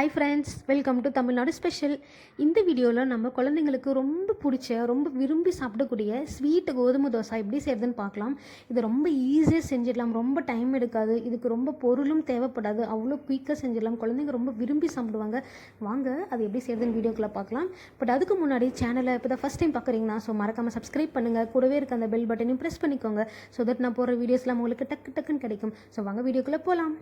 Hi friends, welcome to Tamil Nadu special. இந்த வீடியோவில் நம்ம குழந்தைங்களுக்கு ரொம்ப பிடிச்ச, ரொம்ப விரும்பி சாப்பிடக்கூடிய ஸ்வீட் கோதுமை தோசை எப்படி செய்கிறதுன்னு பார்க்கலாம். இது ரொம்ப ஈஸியாக செஞ்சிடலாம், ரொம்ப டைம் எடுக்காது, இதுக்கு ரொம்ப பொருளும் தேவைப்படாது, அவ்வளோ குயிக்காக செஞ்சிடலாம். குழந்தைங்க ரொம்ப விரும்பி சாப்பிடுவாங்க. வாங்க அது எப்படி செய்கிறதுன்னு வீடியோக்குள்ளே பார்க்கலாம். பட் அதுக்கு முன்னாடி சேனலை இப்போ தான் ஃபஸ்ட் டைம் பார்க்குறீங்கன்னா மறக்காமல் சப்ஸ்கிரைப் பண்ணுங்கள். கூடவே இருக்க அந்த பெல் பட்டனையும் ப்ரெஸ் பண்ணிக்கோங்க. ஸோ தட் நான் போகிற வீடியோஸ்லாம் உங்களுக்கு டக்குன்னு கிடைக்கும். ஸோ வாங்க வீடியோக்குள்ளே போகலாம்.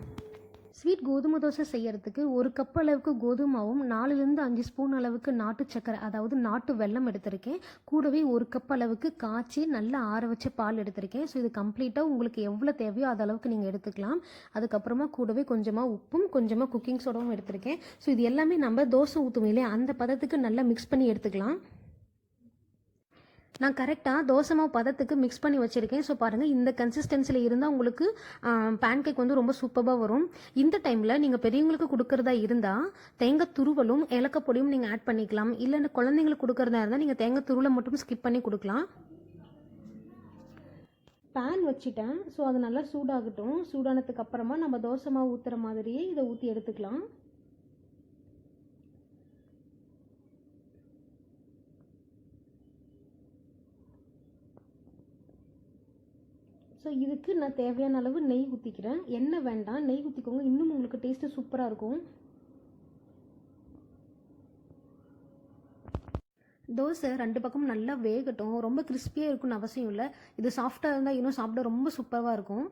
ஸ்வீட் கோதுமை தோசை செய்கிறதுக்கு 1 கப் அளவுக்கு கோதுமாவும் 4-5 ஸ்பூன் அளவுக்கு நாட்டு சக்கரை, அதாவது நாட்டு வெல்லம் எடுத்திருக்கேன். கூடவே 1 கப் அளவுக்கு காய்ச்சி நல்லா ஆற வச்ச பால் எடுத்திருக்கேன். ஸோ இது கம்ப்ளீட்டாக உங்களுக்கு எவ்வளோ தேவையோ அது அளவுக்கு நீங்கள் எடுத்துக்கலாம். அதுக்கப்புறமா கூடவே கொஞ்சமாக உப்பும் கொஞ்சமாக குக்கிங் சோடாவும் எடுத்திருக்கேன். ஸோ இது எல்லாமே நம்ம தோசை ஊற்றுவோம் இல்லையா, அந்த பதத்துக்கு நல்லா மிக்ஸ் பண்ணி எடுத்துக்கலாம். நான் கரெக்டாக தோசை மாவு பதத்துக்கு மிக்ஸ் பண்ணி வச்சுருக்கேன். ஸோ பாருங்கள், இந்த கன்சிஸ்டன்சியில் இருந்தால் உங்களுக்கு பேன்கேக் வந்து ரொம்ப சூப்பராக வரும். இந்த டைமில் நீங்கள் பெரியவங்களுக்கு கொடுக்குறதா இருந்தால் தேங்காய் துருவலும் ஏலக்காய் பொடியும் நீங்கள் ஆட் பண்ணிக்கலாம். இல்லைன்னா குழந்தைங்களுக்கு கொடுக்குறதா இருந்தால் நீங்கள் தேங்காய் துருவலை மட்டும் ஸ்கிப் பண்ணி கொடுக்கலாம். பேன் வச்சுட்டேன். ஸோ அது நல்லா சூடாகட்டும். சூடானதுக்கு அப்புறமா நம்ம தோசை மாவு ஊற்றுற மாதிரியே இதை ஊற்றி எடுத்துக்கலாம். ஸோ இதுக்கு நான் தேவையான அளவு நெய் ஊற்றிக்கிறேன். எண்ணெய் வேண்டாம், நெய் ஊற்றிக்கோங்க, இன்னும் உங்களுக்கு டேஸ்ட்டு சூப்பராக இருக்கும். தோசை 2 பக்கமும் நல்லா வேகட்டும். ரொம்ப கிறிஸ்பியாக இருக்குன்னு அவசியம் இல்லை. இது சாஃப்டாக இருந்தால் இன்னும் சாப்பிட ரொம்ப சூப்பராக இருக்கும்.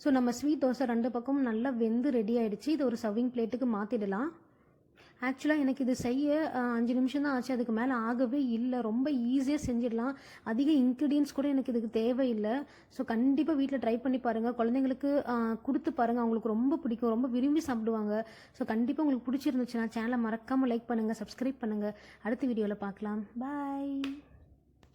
ஸோ நம்ம ஸ்வீட் தோசை 2 பக்கமும் நல்லா வெந்து ரெடி ஆகிடுச்சு. இது ஒரு சர்விங் பிளேட்டுக்கு மாற்றிடலாம். ஆக்சுவலாக எனக்கு இது செய்ய 5 நிமிஷம் தான் ஆச்சு, அதுக்கு மேலே ஆகவே இல்லை. ரொம்ப ஈஸியாக செஞ்சிடலாம். அதிக இன்க்ரீடியன்ஸ் கூட எனக்கு இதுக்கு தேவையில்லை. ஸோ கண்டிப்பாக வீட்டில் ட்ரை பண்ணி பாருங்கள். குழந்தைங்களுக்கு கொடுத்து பாருங்கள், அவங்களுக்கு ரொம்ப பிடிக்கும், ரொம்ப விரும்பி சாப்பிடுவாங்க. ஸோ கண்டிப்பாக உங்களுக்கு பிடிச்சிருந்துச்சுன்னா சேனலை மறக்காமல் லைக் பண்ணுங்கள், சப்ஸ்கிரைப் பண்ணுங்கள். அடுத்த வீடியோவில் பார்க்கலாம். பாய்.